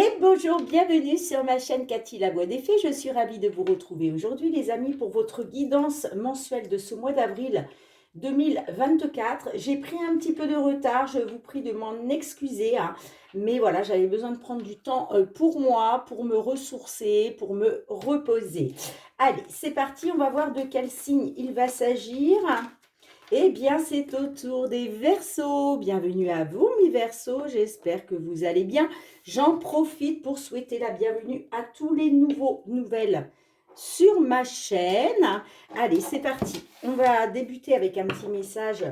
Et bonjour, bienvenue sur ma chaîne Cathy la Voix des Fées. Je suis ravie de vous retrouver aujourd'hui les amis pour votre guidance mensuelle de ce mois d'avril 2024. J'ai pris un petit peu de retard, je vous prie de m'en excuser, hein. Mais voilà, j'avais besoin de prendre du temps pour moi, pour me ressourcer, pour me reposer. Allez, c'est parti, on va voir de quel signe il va s'agir. Eh bien, c'est au tour des Verseaux. Bienvenue à vous, mes Verseaux. J'espère que vous allez bien. J'en profite pour souhaiter la bienvenue à tous les nouvelles sur ma chaîne. Allez, c'est parti. On va débuter avec un petit message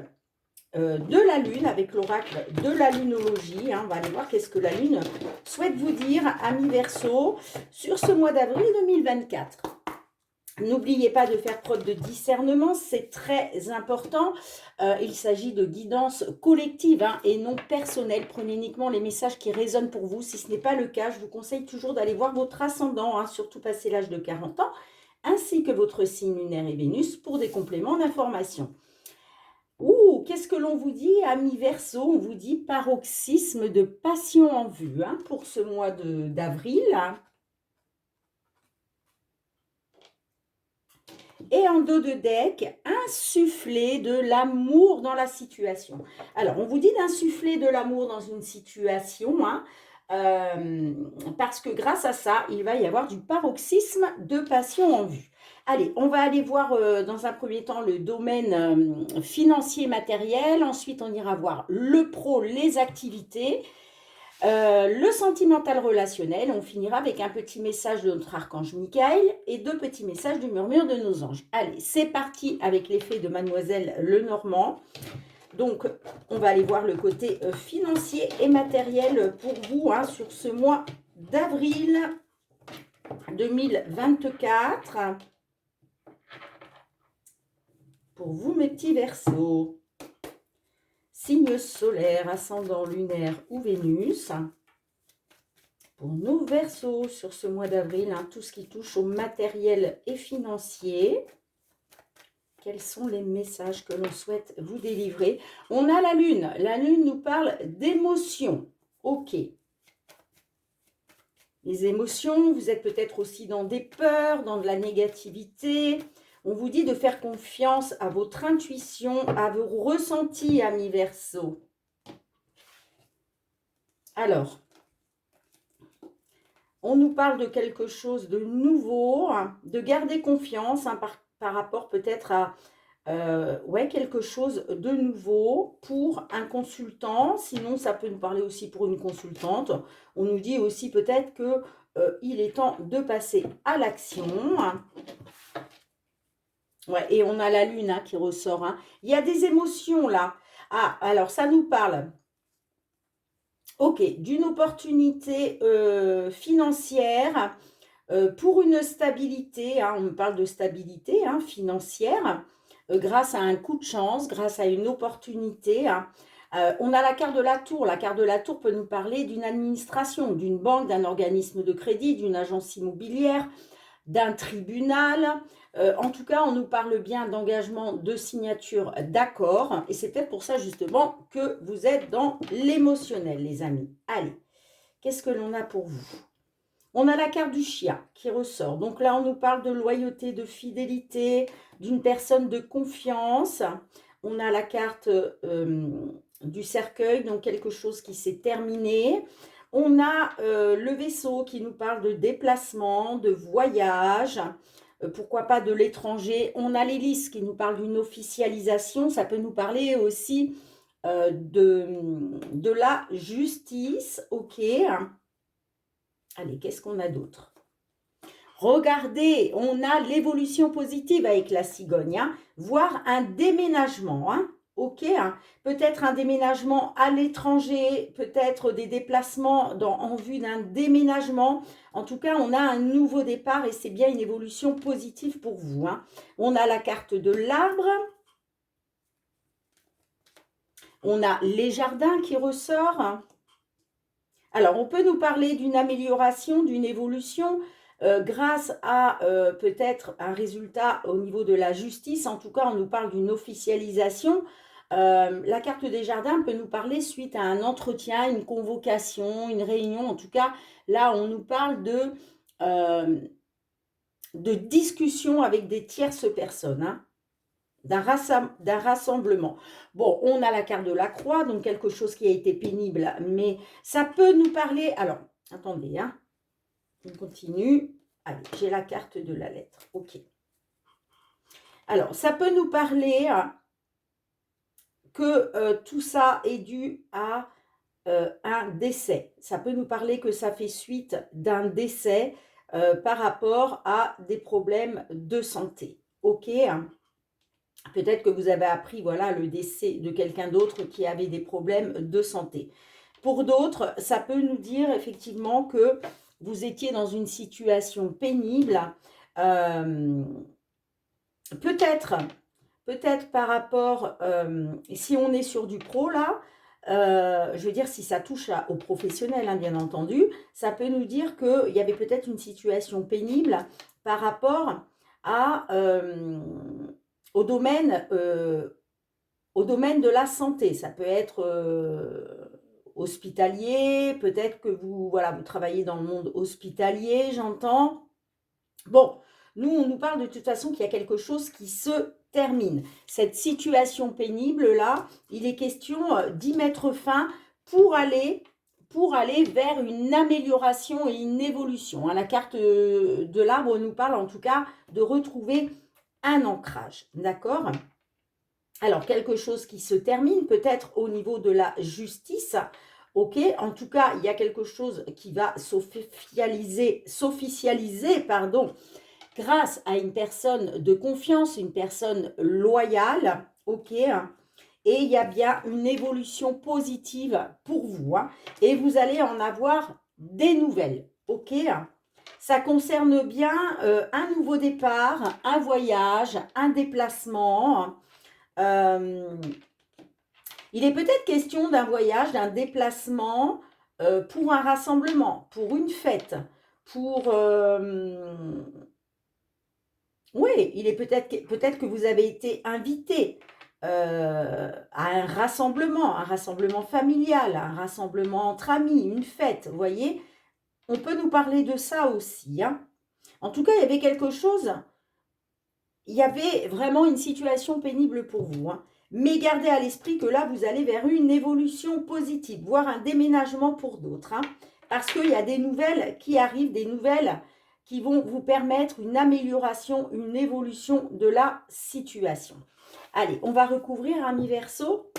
de la Lune, avec l'oracle de la lunologie. On va aller voir qu'est-ce que la Lune souhaite vous dire, amis Verseaux, sur ce mois d'avril 2024. N'oubliez pas de faire preuve de discernement, c'est très important. Il s'agit de guidance collective et non personnelle. Prenez uniquement les messages qui résonnent pour vous. Si ce n'est pas le cas, je vous conseille toujours d'aller voir votre ascendant, surtout passé l'âge de 40 ans, ainsi que votre signe lunaire et Vénus pour des compléments d'information. Ouh, qu'est-ce que l'on vous dit, amis Verseaux? On vous dit paroxysme de passion en vue pour ce mois d'avril. Et en dos de deck, insuffler de l'amour dans la situation. Alors, on vous dit d'insuffler de l'amour dans une situation, parce que grâce à ça, il va y avoir du paroxysme de passion en vue. Allez, on va aller voir dans un premier temps le domaine financier matériel. Ensuite, on ira voir le pro, les activités. Le sentimental relationnel, on finira avec un petit message de notre archange Michael et deux petits messages du murmure de nos anges. Allez, c'est parti avec l'effet de Mademoiselle Lenormand. Donc, on va aller voir le côté financier et matériel pour vous sur ce mois d'avril 2024. Pour vous, mes petits Verseaux. Signe solaire, ascendant lunaire ou Vénus. Pour nos Verseaux sur ce mois d'avril, tout ce qui touche au matériel et financier, quels sont les messages que l'on souhaite vous délivrer? On a la Lune. La Lune nous parle d'émotions. Ok. Les émotions, vous êtes peut-être aussi dans des peurs, dans de la négativité. On vous dit de faire confiance à votre intuition, à vos ressentis, amis Verseaux. Alors, on nous parle de quelque chose de nouveau, de garder confiance par rapport peut-être à quelque chose de nouveau pour un consultant. Sinon, ça peut nous parler aussi pour une consultante. On nous dit aussi peut-être que il est temps de passer à l'action. Ouais, et on a la Lune qui ressort. Il y a des émotions là. Ah, alors ça nous parle. Ok, d'une opportunité financière pour une stabilité, on me parle de stabilité financière, grâce à un coup de chance, grâce à une opportunité. On a la carte de la tour. La carte de la tour peut nous parler d'une administration, d'une banque, d'un organisme de crédit, d'une agence immobilière, d'un tribunal. En tout cas, on nous parle bien d'engagement, de signature, d'accord. Et c'est peut-être pour ça justement que vous êtes dans l'émotionnel, les amis. Allez, qu'est-ce que l'on a pour vous? On a la carte du chien qui ressort. Donc là, on nous parle de loyauté, de fidélité, d'une personne de confiance. On a la carte du cercueil, donc quelque chose qui s'est terminé. On a le vaisseau qui nous parle de déplacement, de voyage, pourquoi pas de l'étranger. On a l'hélice qui nous parle d'une officialisation. Ça peut nous parler aussi de la justice. Ok. Allez, qu'est-ce qu'on a d'autre? Regardez, on a l'évolution positive avec la cigogne, voire un déménagement, ok, peut-être un déménagement à l'étranger, peut-être des déplacements en vue d'un déménagement. En tout cas, on a un nouveau départ et c'est bien une évolution positive pour vous. On a la carte de l'arbre. On a les jardins qui ressort. Alors, on peut nous parler d'une amélioration, d'une évolution grâce à peut-être un résultat au niveau de la justice. En tout cas, on nous parle d'une officialisation. La carte des jardins peut nous parler suite à un entretien, une convocation, une réunion. En tout cas, là, on nous parle euh, de discussion avec des tierces personnes, hein, d'un rassemblement. Bon, on a la carte de la croix, donc quelque chose qui a été pénible, mais ça peut nous parler... Alors, attendez, hein, on continue. Allez, j'ai la carte de la lettre. OK. Alors, ça peut nous parler que tout ça est dû à un décès. Ça peut nous parler que ça fait suite d'un décès par rapport à des problèmes de santé. OK, hein. Peut-être que vous avez appris, voilà, le décès de quelqu'un d'autre qui avait des problèmes de santé. Pour d'autres, ça peut nous dire effectivement que vous étiez dans une situation pénible. Peut-être par rapport, si on est sur du pro là, je veux dire si ça touche aux professionnels, hein, bien entendu, ça peut nous dire qu'il y avait peut-être une situation pénible par rapport à, au domaine de la santé. Ça peut être hospitalier, peut-être que vous, voilà, vous travaillez dans le monde hospitalier, j'entends. Bon, nous, on nous parle de toute façon qu'il y a quelque chose qui se termine. Cette situation pénible-là, il est question d'y mettre fin pour aller vers une amélioration et une évolution. La carte de l'arbre nous parle en tout cas de retrouver un ancrage, d'accord ? Alors, quelque chose qui se termine, peut-être au niveau de la justice, ok, en tout cas, il y a quelque chose qui va s'officialiser, pardon, grâce à une personne de confiance, une personne loyale, ok, et il y a bien une évolution positive pour vous, hein, et vous allez en avoir des nouvelles, ok. Ça concerne bien un nouveau départ, un voyage, un déplacement. Il est peut-être question d'un voyage, d'un déplacement pour un rassemblement, pour une fête, pour... oui, il est peut-être que vous avez été invité à un rassemblement familial, un rassemblement entre amis, une fête, vous voyez. On peut nous parler de ça aussi, hein. En tout cas, il y avait quelque chose, il y avait vraiment une situation pénible pour vous, hein. Mais gardez à l'esprit que là, vous allez vers une évolution positive, voire un déménagement pour d'autres, hein, parce qu'il y a des nouvelles qui arrivent, des nouvelles qui vont vous permettre une amélioration, une évolution de la situation. Allez, on va recouvrir, ami Verseau.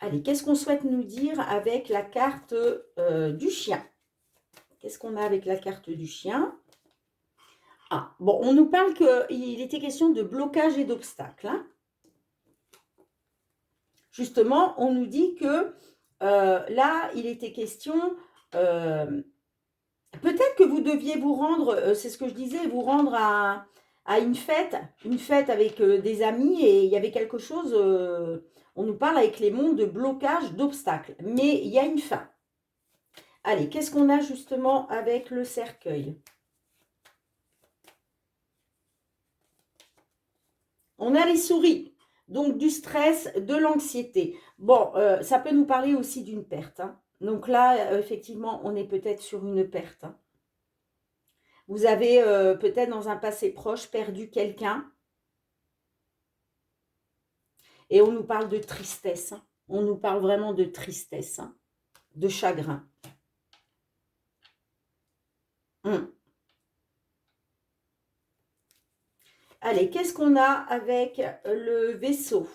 Allez, qu'est-ce qu'on souhaite nous dire avec la carte du chien? Qu'est-ce qu'on a avec la carte du chien? Ah, bon, on nous parle qu'il était question de blocage et d'obstacles, hein. Justement, on nous dit que là, il était question, peut-être que vous deviez vous rendre, c'est ce que je disais, vous rendre à une fête avec des amis, et il y avait quelque chose, on nous parle avec les mondes de blocage, d'obstacles, mais il y a une fin. Allez, qu'est-ce qu'on a justement avec le cercueil? On a les souris. Donc, du stress, de l'anxiété. Bon, ça peut nous parler aussi d'une perte, hein. Donc là, effectivement, on est peut-être sur une perte, hein. Vous avez peut-être dans un passé proche perdu quelqu'un. Et on nous parle de tristesse, hein. On nous parle vraiment de tristesse, hein, de chagrin. Allez, qu'est-ce qu'on a avec le vaisseau?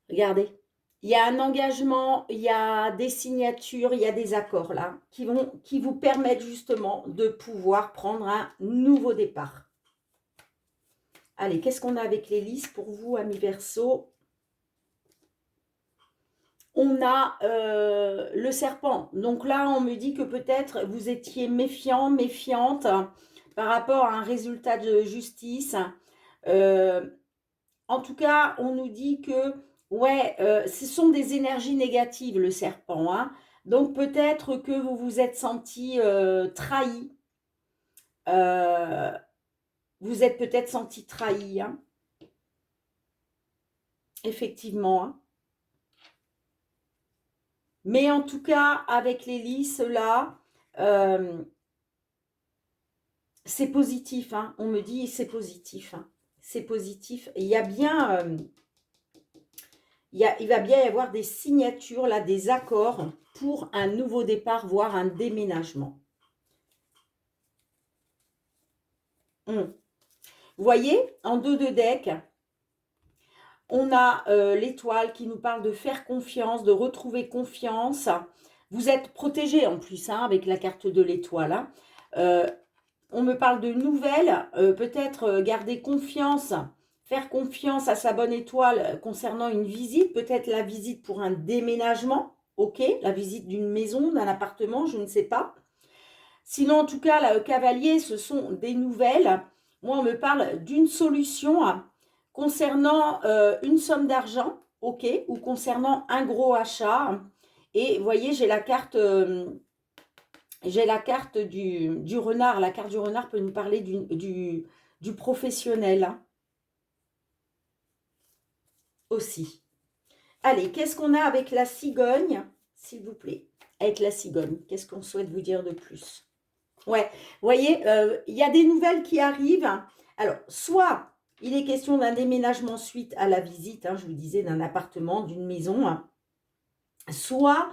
Regardez, il y a un engagement, il y a des signatures, il y a des accords là qui vous permettent justement de pouvoir prendre un nouveau départ. Allez, qu'est-ce qu'on a avec l'hélice pour vous, amis Verseau? On a le serpent. Donc là, on me dit que peut-être vous étiez méfiant, méfiante par rapport à un résultat de justice. En tout cas, on nous dit que, ouais, ce sont des énergies négatives, le serpent, hein. Donc peut-être que vous vous êtes senti trahi. Vous êtes peut-être senti trahi, hein. Effectivement, hein. Mais en tout cas, avec les lys là, c'est positif, hein. On me dit c'est positif, hein. C'est positif. Il y a bien, il va bien y avoir des signatures, là, des accords pour un nouveau départ, voire un déménagement. Vous voyez, en dos de deck, on a l'étoile qui nous parle de faire confiance, de retrouver confiance. Vous êtes protégé en plus, hein, avec la carte de l'étoile, hein. On me parle de nouvelles, peut-être garder confiance, faire confiance à sa bonne étoile concernant une visite, peut-être la visite pour un déménagement, ok, la visite d'une maison, d'un appartement, je ne sais pas. Sinon, en tout cas, là, cavalier, ce sont des nouvelles. Moi, on me parle d'une solution concernant une somme d'argent, ok, ou concernant un gros achat. Et vous voyez, j'ai la carte du renard. La carte du renard peut nous parler du professionnel, hein, aussi. Allez, qu'est-ce qu'on a avec la cigogne, s'il vous plaît? Avec la cigogne, qu'est-ce qu'on souhaite vous dire de plus? Ouais, vous voyez, il y a des nouvelles qui arrivent. Alors, soit il est question d'un déménagement suite à la visite, hein, je vous disais, d'un appartement, d'une maison, hein, soit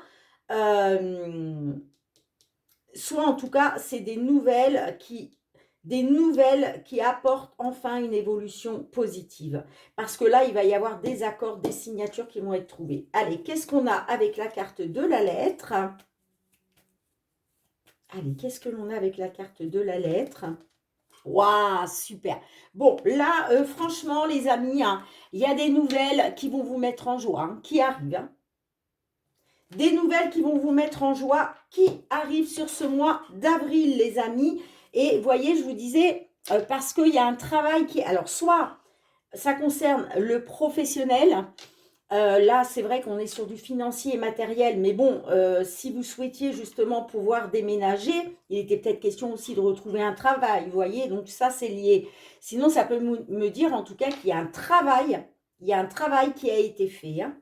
en tout cas, c'est des nouvelles qui apportent enfin une évolution positive. Parce que là, il va y avoir des accords, des signatures qui vont être trouvées. Allez, qu'est-ce qu'on a avec la carte de la lettre? Allez, qu'est-ce que l'on a avec la carte de la lettre? Waouh, super. Bon, là, franchement, les amis, hein, il y a des nouvelles qui vont vous mettre en joie, hein, qui arrivent, hein. Des nouvelles qui vont vous mettre en joie, qui arrivent sur ce mois d'avril, les amis. Et vous voyez, je vous disais, parce qu'il y a un travail qui... Alors, soit ça concerne le professionnel. Là, c'est vrai qu'on est sur du financier et matériel, mais bon, si vous souhaitiez justement pouvoir déménager, il était peut-être question aussi de retrouver un travail, vous voyez, donc ça, c'est lié. Sinon, ça peut me dire en tout cas qu'il y a un travail, qui a été fait, hein.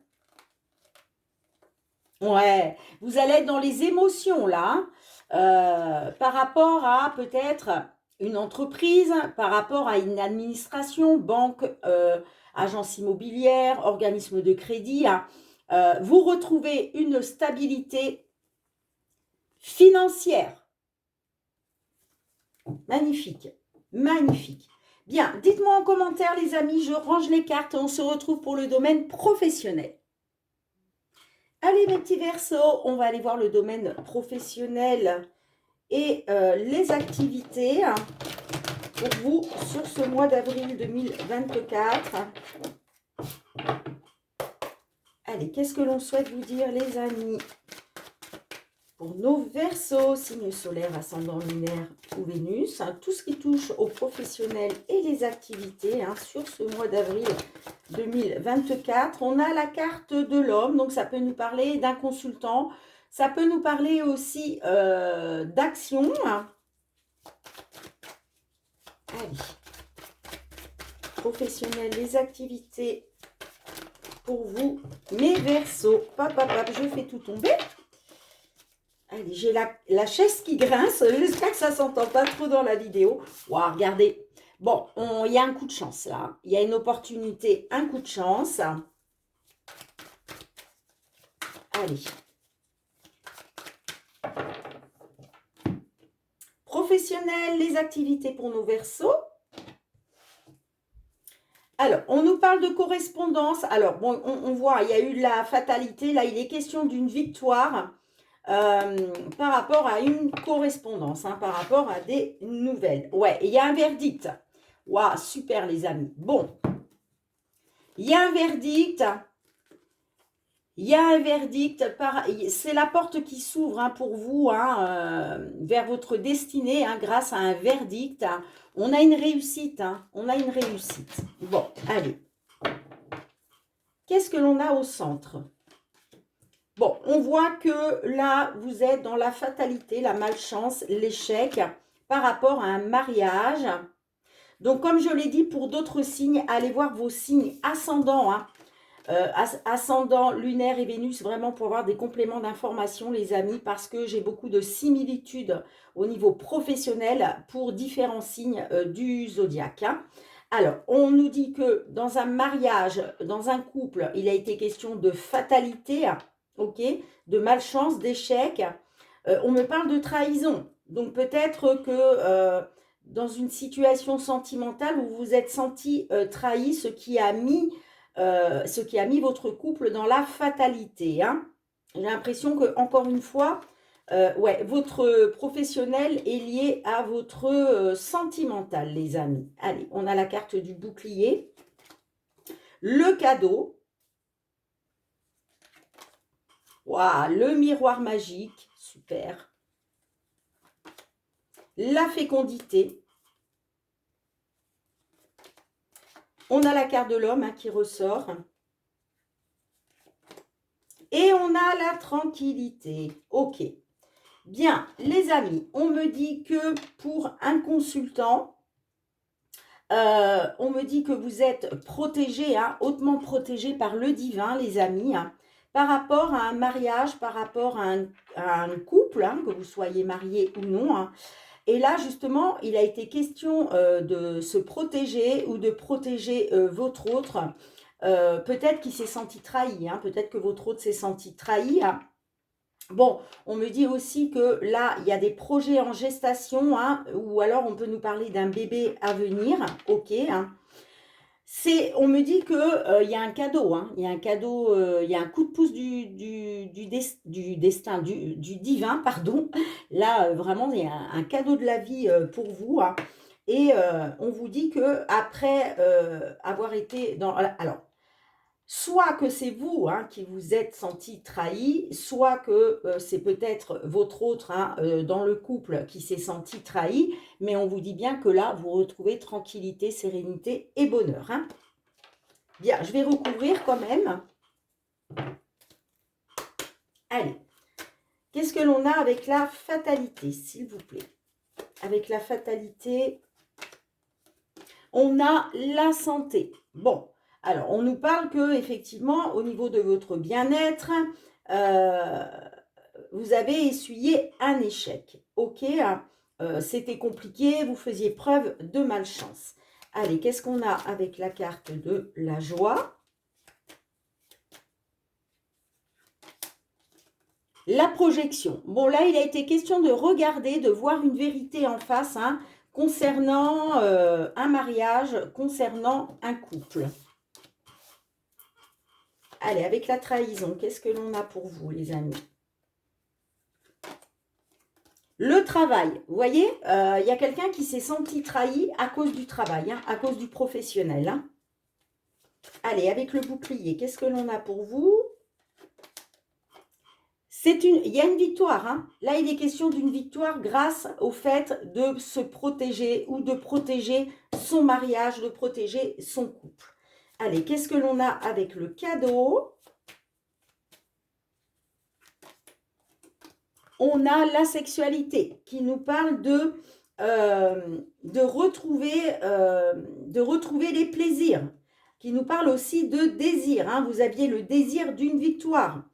Ouais, vous allez être dans les émotions là, hein, par rapport à peut-être une entreprise, par rapport à une administration, banque, agence immobilière, organisme de crédit, hein. Vous retrouvez une stabilité financière. Magnifique, magnifique. Bien, dites-moi en commentaire les amis, je range les cartes et on se retrouve pour le domaine professionnel. Allez mes petits Verseaux, on va aller voir le domaine professionnel et les activités pour vous sur ce mois d'avril 2024. Allez, qu'est-ce que l'on souhaite vous dire les amis? Pour nos Verseaux, signe solaire, ascendant lunaire ou Vénus, hein, tout ce qui touche aux professionnels et les activités sur ce mois d'avril 2024. On a la carte de l'homme, donc ça peut nous parler d'un consultant, ça peut nous parler aussi d'action. Allez, professionnels, les activités pour vous, mes Verseaux. Pop, pop, pop, je fais tout tomber. Allez, j'ai la chaise qui grince. J'espère que ça ne s'entend pas trop dans la vidéo. Waouh, regardez. Bon, il y a un coup de chance là. Il y a une opportunité, un coup de chance. Allez. Professionnel, les activités pour nos Verseaux. Alors, on nous parle de correspondance. Alors, bon, on voit, il y a eu la fatalité. Là, il est question d'une victoire. Par rapport à une correspondance, par rapport à des nouvelles. Ouais, il y a un verdict. Waouh, super les amis. Bon, il y a un verdict. Il y a un verdict. C'est la porte qui s'ouvre pour vous vers votre destinée grâce à un verdict. On a une réussite. On a une réussite. Bon, allez. Qu'est-ce que l'on a au centre ? Bon, on voit que là, vous êtes dans la fatalité, la malchance, l'échec, par rapport à un mariage. Donc, comme je l'ai dit, pour d'autres signes, allez voir vos signes ascendants, hein. Ascendant, lunaire et Vénus, vraiment pour avoir des compléments d'information, les amis, parce que j'ai beaucoup de similitudes au niveau professionnel pour différents signes du zodiaque, hein. Alors, on nous dit que dans un mariage, dans un couple, il a été question de fatalité, ok, de malchance, d'échec. On me parle de trahison. Donc, peut-être que dans une situation sentimentale où vous vous êtes senti trahi, ce qui a mis votre couple dans la fatalité, hein. J'ai l'impression que, encore une fois, ouais, votre professionnel est lié à votre sentimental, les amis. Allez, on a la carte du bouclier, le cadeau, waouh, le miroir magique, super, la fécondité. On a la carte de l'homme, hein, qui ressort. Et on a la tranquillité. Ok. Bien, les amis, on me dit que pour un consultant, on me dit que vous êtes protégé, hein, hautement protégé par le divin, les amis, hein, par rapport à un mariage, par rapport à un couple, hein, que vous soyez marié ou non, hein. Et là, justement, il a été question de se protéger ou de protéger votre autre. Peut-être qu'il s'est senti trahi, hein, peut-être que votre autre s'est senti trahi, hein. Bon, on me dit aussi que là, il y a des projets en gestation, hein, ou alors on peut nous parler d'un bébé à venir, ok, hein. On me dit que il y a un cadeau, hein, il y a un cadeau, il y a un coup de pouce du destin, du divin, pardon. Là, vraiment, il y a un cadeau de la vie pour vous, hein. Et on vous dit que après avoir été dans... Alors, soit que c'est vous, hein, qui vous êtes senti trahi, soit que c'est peut-être votre autre, hein, dans le couple qui s'est senti trahi, mais on vous dit bien que là, vous retrouvez tranquillité, sérénité et bonheur, hein. Bien, je vais recouvrir quand même. Allez, qu'est-ce que l'on a avec la fatalité, s'il vous plaît? Avec la fatalité, on a la santé. Bon, alors, on nous parle que, effectivement, au niveau de votre bien-être, vous avez essuyé un échec. Ok, hein, c'était compliqué, vous faisiez preuve de malchance. Allez, qu'est-ce qu'on a avec la carte de la joie? La projection. Bon, là, il a été question de regarder, de voir une vérité en face, hein, concernant un mariage, concernant un couple. Allez, avec la trahison, qu'est-ce que l'on a pour vous, les amis? Le travail, vous voyez, il y a quelqu'un qui s'est senti trahi à cause du travail, hein, à cause du professionnel, hein. Allez, avec le bouclier, qu'est-ce que l'on a pour vous? Il y a une victoire, hein. Là, il est question d'une victoire grâce au fait de se protéger ou de protéger son mariage, de protéger son couple. Allez, qu'est-ce que l'on a avec le cadeau? On a la sexualité qui nous parle de retrouver les plaisirs, qui nous parle aussi de désir, hein. Vous aviez le désir d'une victoire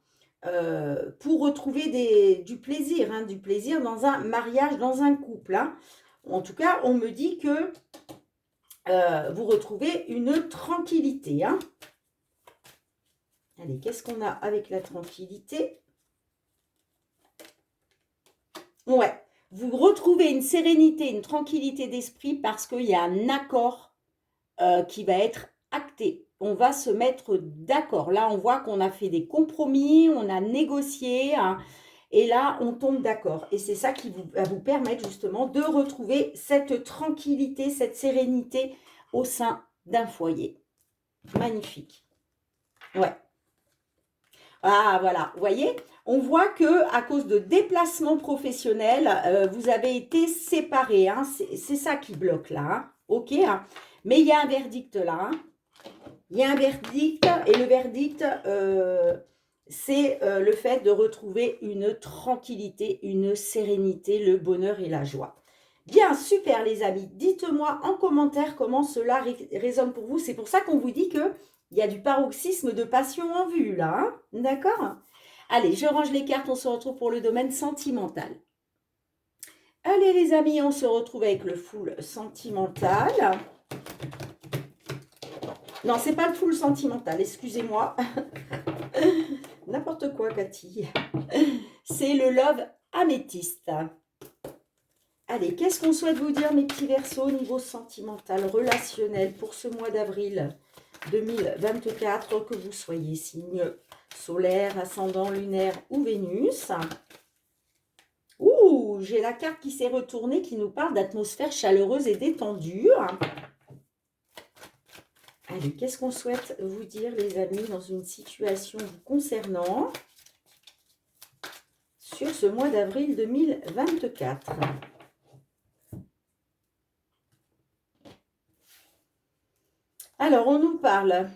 pour retrouver du plaisir, hein, du plaisir dans un mariage, dans un couple, hein. En tout cas, on me dit que vous retrouvez une tranquillité, hein. Allez, qu'est-ce qu'on a avec la tranquillité? Ouais, vous retrouvez une sérénité, une tranquillité d'esprit parce qu'il y a un accord qui va être acté. On va se mettre d'accord. Là, on voit qu'on a fait des compromis, on a négocié, hein, et là, on tombe d'accord. Et c'est ça qui va vous permettre justement de retrouver cette tranquillité, cette sérénité au sein d'un foyer. Magnifique. Ouais. Ah, voilà, vous voyez, on voit que à cause de déplacements professionnels, vous avez été séparés, hein. C'est ça qui bloque là, hein. Ok, hein. Mais il y a un verdict là, hein. Il y a un verdict et le verdict, c'est le fait de retrouver une tranquillité, une sérénité, le bonheur et la joie. Bien, super les amis. Dites-moi en commentaire comment cela résonne pour vous. C'est pour ça qu'on vous dit qu'il y a du paroxysme de passion en vue là. Hein, d'accord? Allez, je range les cartes. On se retrouve pour le domaine sentimental. Allez les amis, on se retrouve avec le full sentimental. Non, c'est pas le full sentimental, excusez-moi. N'importe quoi, Cathy. C'est le love améthyste. Allez, qu'est-ce qu'on souhaite vous dire, mes petits Verseaux, au niveau sentimental, relationnel, pour ce mois d'avril 2024, que vous soyez signe solaire, ascendant, lunaire ou Vénus. Ouh, j'ai la carte qui s'est retournée qui nous parle d'atmosphère chaleureuse et détendue. Allez, qu'est-ce qu'on souhaite vous dire, les amis, dans une situation vous concernant sur ce mois d'avril 2024? Alors, on nous parle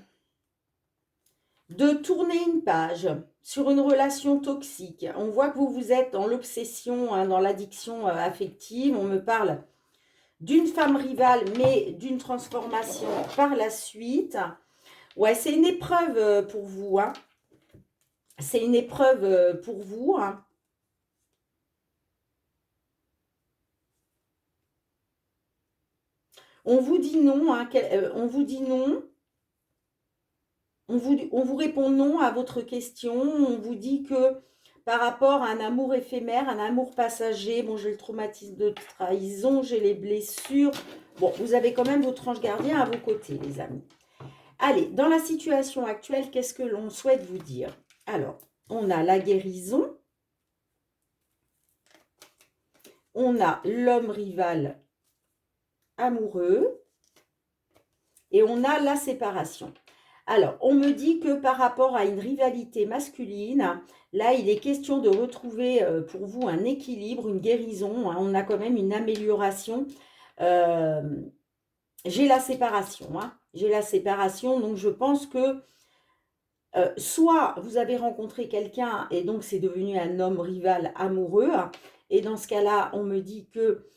de tourner une page sur une relation toxique. On voit que vous êtes dans l'obsession, hein, dans l'addiction affective. On me parle d'une femme rivale, mais d'une transformation par la suite. Ouais, c'est une épreuve pour vous. Hein. C'est une épreuve pour vous. Hein. On vous dit non. Hein, on vous dit non. On vous répond non à votre question. On vous dit que par rapport à un amour éphémère, un amour passager, bon, j'ai le traumatisme de trahison, j'ai les blessures. Bon, vous avez quand même votre ange gardien à vos côtés, les amis. Allez, dans la situation actuelle, qu'est-ce que l'on souhaite vous dire? Alors, on a la guérison. On a l'homme rival amoureux. Et on a la séparation. Alors, on me dit que par rapport à une rivalité masculine, là, il est question de retrouver pour vous un équilibre, une guérison. Hein, on a quand même une amélioration. J'ai la séparation. Hein, j'ai la séparation, donc je pense que soit vous avez rencontré quelqu'un et donc c'est devenu un homme rival amoureux. Et dans ce cas-là, on me dit que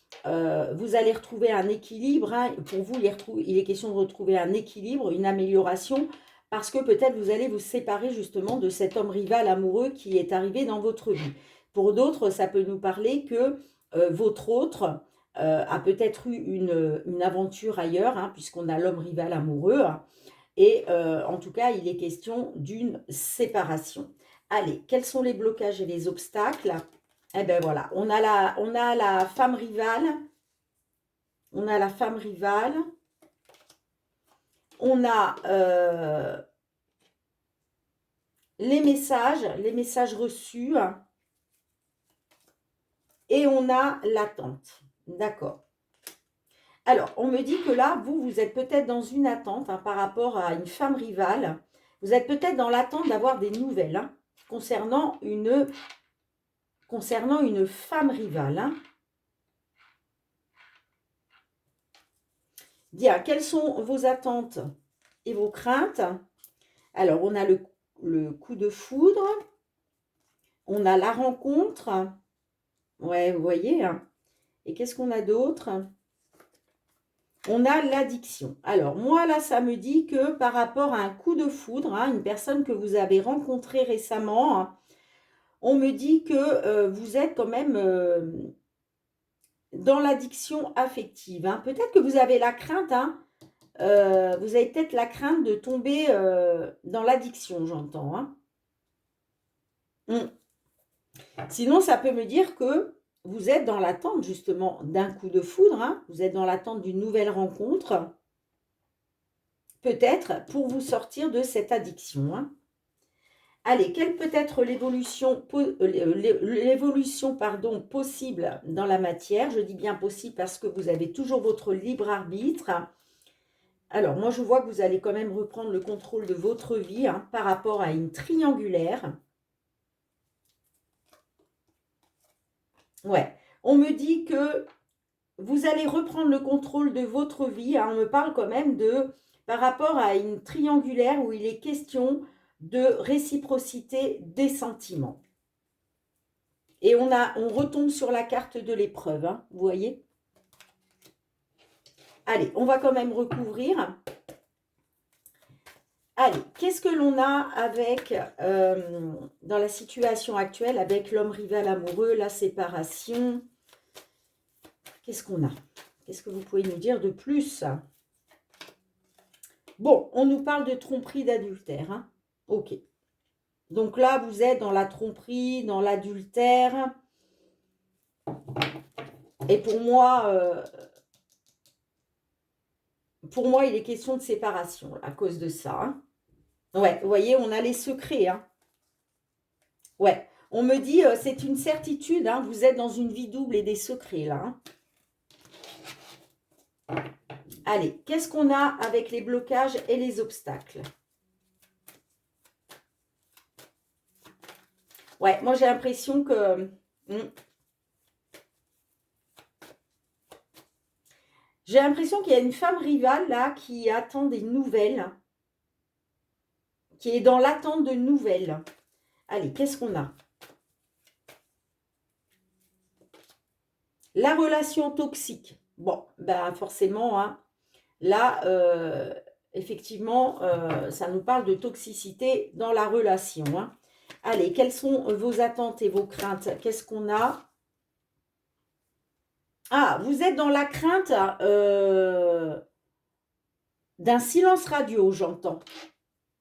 vous allez retrouver un équilibre. Hein. Pour vous, il est question de retrouver un équilibre, une amélioration, parce que peut-être vous allez vous séparer justement de cet homme rival amoureux qui est arrivé dans votre vie. Pour d'autres, ça peut nous parler que votre autre a peut-être eu une aventure ailleurs, hein, puisqu'on a l'homme rival amoureux. Et en tout cas, il est question d'une séparation. Allez, quels sont les blocages et les obstacles? Eh bien voilà, on a la femme rivale. On a la femme rivale. On a les messages reçus. Et on a l'attente. D'accord. Alors, on me dit que là, vous êtes peut-être dans une attente hein, par rapport à une femme rivale. Vous êtes peut-être dans l'attente d'avoir des nouvelles hein, concernant une femme rivale. Hein. Bien, quelles sont vos attentes et vos craintes? Alors, on a le coup de foudre. On a la rencontre. Ouais, vous voyez. Hein. Et qu'est-ce qu'on a d'autre? On a l'addiction. Alors, moi, là, ça me dit que par rapport à un coup de foudre, hein, une personne que vous avez rencontrée récemment, hein, on me dit que vous êtes quand même dans l'addiction affective. Hein. Peut-être que vous avez la crainte, hein, vous avez peut-être la crainte de tomber dans l'addiction, j'entends. Hein. Sinon, ça peut me dire que vous êtes dans l'attente justement d'un coup de foudre, hein. Vous êtes dans l'attente d'une nouvelle rencontre, peut-être pour vous sortir de cette addiction. Hein. Allez, quelle peut être l'évolution possible dans la matière? Je dis bien possible parce que vous avez toujours votre libre arbitre. Alors, moi, je vois que vous allez quand même reprendre le contrôle de votre vie hein, par rapport à une triangulaire. Ouais, on me dit que vous allez reprendre le contrôle de votre vie. Hein. On me parle quand même par rapport à une triangulaire où il est question de réciprocité des sentiments. Et on retombe sur la carte de l'épreuve, hein, vous voyez? Allez, on va quand même recouvrir. Allez, qu'est-ce que l'on a avec, dans la situation actuelle, avec l'homme rival amoureux, la séparation? Qu'est-ce qu'on a? Qu'est-ce que vous pouvez nous dire de plus? Bon, on nous parle de tromperie, d'adultère. Hein? Ok. Donc là, vous êtes dans la tromperie, dans l'adultère. Et pour moi, il est question de séparation à cause de ça. Hein? Ouais, vous voyez, on a les secrets. Hein? Ouais, on me dit, c'est une certitude, hein, vous êtes dans une vie double et des secrets là. Hein? Allez, qu'est-ce qu'on a avec les blocages et les obstacles? Ouais, moi j'ai l'impression que... J'ai l'impression qu'il y a une femme rivale là qui attend des nouvelles, qui est dans l'attente de nouvelles. Allez, qu'est-ce qu'on a? La relation toxique. Bon, ben forcément, hein, là, effectivement, ça nous parle de toxicité dans la relation. Hein. Allez, quelles sont vos attentes et vos craintes? Qu'est-ce qu'on a? Ah, vous êtes dans la crainte d'un silence radio, j'entends.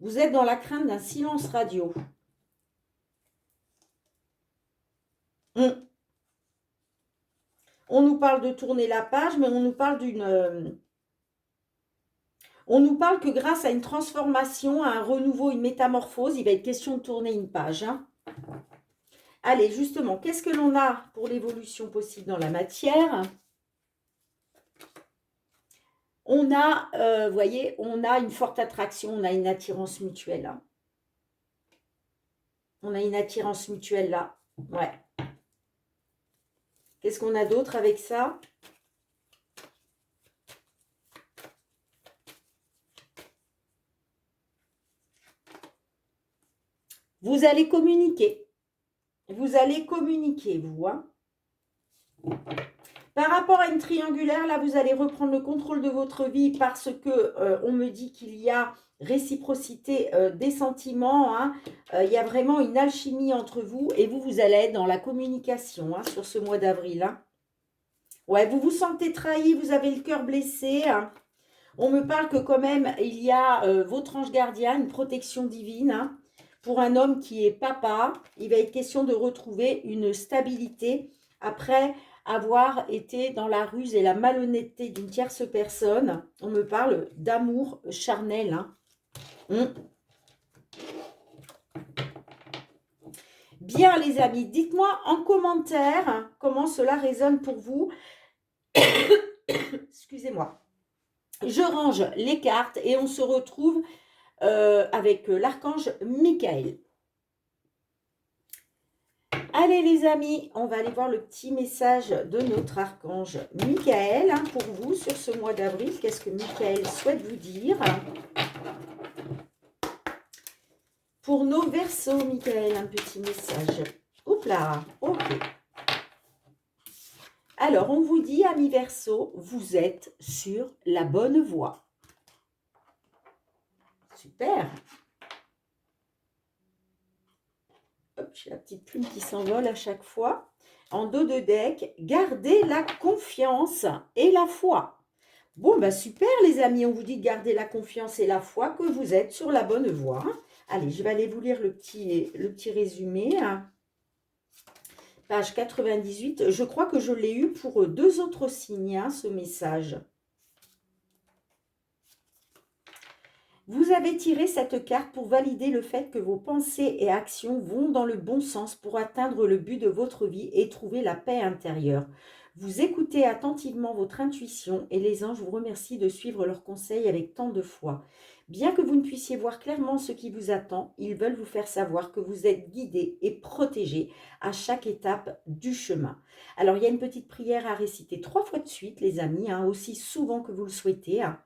Vous êtes dans la crainte d'un silence radio. On nous parle de tourner la page, mais on nous parle d'une... on nous parle que grâce à une transformation, à un renouveau, une métamorphose, il va être question de tourner une page. Hein. Allez, justement, qu'est-ce que l'on a pour l'évolution possible dans la matière? On a, vous voyez, on a une forte attraction, on a une attirance mutuelle. Hein. On a une attirance mutuelle là. Ouais. Qu'est-ce qu'on a d'autre avec ça? Vous allez communiquer. Vous allez communiquer, vous. Hein. Par rapport à une triangulaire, là, vous allez reprendre le contrôle de votre vie parce que on me dit qu'il y a réciprocité des sentiments. Hein. Il y a vraiment une alchimie entre vous et vous allez être dans la communication hein, sur ce mois d'avril. Hein. Ouais, vous vous sentez trahi, vous avez le cœur blessé. Hein. On me parle que quand même, il y a votre ange gardien, une protection divine. Hein. Pour un homme qui est papa, il va être question de retrouver une stabilité après avoir été dans la ruse et la malhonnêteté d'une tierce personne. On me parle d'amour charnel. Hein. Bien les amis, dites-moi en commentaire comment cela résonne pour vous. Excusez-moi. Je range les cartes et on se retrouve avec l'archange Michael. Allez les amis, on va aller voir le petit message de notre archange Michael hein, pour vous sur ce mois d'avril. Qu'est-ce que Michael souhaite vous dire? Pour nos Verseaux, Michael, un petit message. Oups là, ok. Alors, on vous dit, amis Verseaux, vous êtes sur la bonne voie. Super. Hop, j'ai la petite plume qui s'envole à chaque fois. En dos de deck, gardez la confiance et la foi. Bon, ben super les amis, on vous dit de garder la confiance et la foi que vous êtes sur la bonne voie. Allez, je vais aller vous lire le petit résumé. Page 98. Je crois que je l'ai eu pour 2 autres signes, hein, ce message. Vous avez tiré cette carte pour valider le fait que vos pensées et actions vont dans le bon sens pour atteindre le but de votre vie et trouver la paix intérieure. Vous écoutez attentivement votre intuition et les anges vous remercient de suivre leurs conseils avec tant de foi. Bien que vous ne puissiez voir clairement ce qui vous attend, ils veulent vous faire savoir que vous êtes guidé et protégé à chaque étape du chemin. Alors, il y a une petite prière à réciter 3 fois de suite, les amis, hein, aussi souvent que vous le souhaitez. Hein.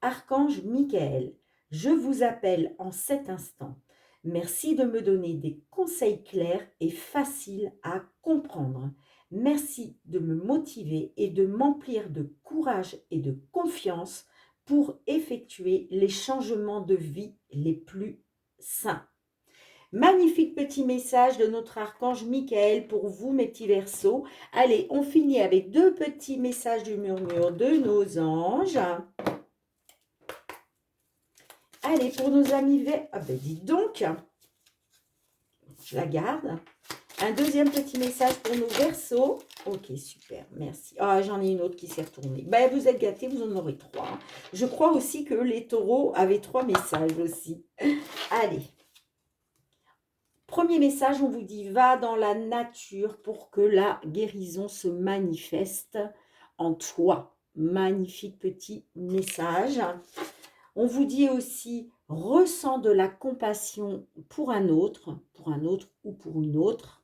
Archange Michael, je vous appelle en cet instant. Merci de me donner des conseils clairs et faciles à comprendre. Merci de me motiver et de m'emplir de courage et de confiance pour effectuer les changements de vie les plus sains. Magnifique petit message de notre archange Michael pour vous, mes petits Verseaux. Allez, on finit avec 2 petits messages du murmure de nos anges. Allez, pour nos amis Verseaux, ah ben dites donc, je la garde. Un deuxième petit message pour nos Verseaux. Ok, super, merci. Ah, j'en ai une autre qui s'est retournée. Ben, vous êtes gâtés, vous en aurez 3. Je crois aussi que les taureaux avaient 3 messages aussi. Allez. Premier message, on vous dit, va dans la nature pour que la guérison se manifeste en toi. Magnifique petit message. On vous dit aussi, ressens de la compassion pour un autre ou pour une autre.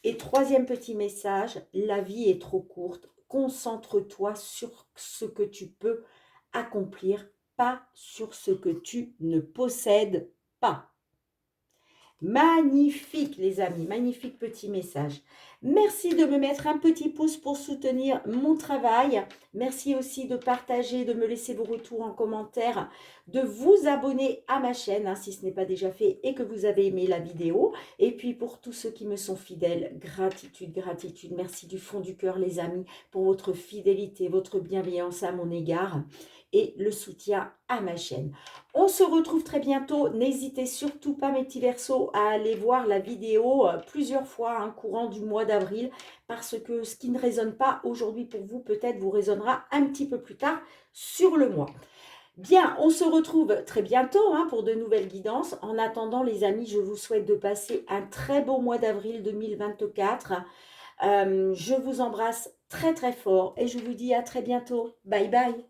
Et troisième petit message, la vie est trop courte. Concentre-toi sur ce que tu peux accomplir, pas sur ce que tu ne possèdes pas. Magnifique les amis, magnifique petit message. Merci de me mettre un petit pouce pour soutenir mon travail. Merci aussi de partager, de me laisser vos retours en commentaire, de vous abonner à ma chaîne si ce n'est pas déjà fait et que vous avez aimé la vidéo. Et puis pour tous ceux qui me sont fidèles, gratitude, gratitude. Merci du fond du cœur les amis pour votre fidélité, votre bienveillance à mon égard et le soutien à ma chaîne. On se retrouve très bientôt. N'hésitez surtout pas, mes petits Verseaux, à aller voir la vidéo plusieurs fois courant du mois d'avril, parce que ce qui ne résonne pas aujourd'hui pour vous, peut-être vous résonnera un petit peu plus tard sur le mois. Bien, on se retrouve très bientôt pour de nouvelles guidances. En attendant, les amis, je vous souhaite de passer un très beau mois d'avril 2024. Je vous embrasse très très fort et je vous dis à très bientôt. Bye bye.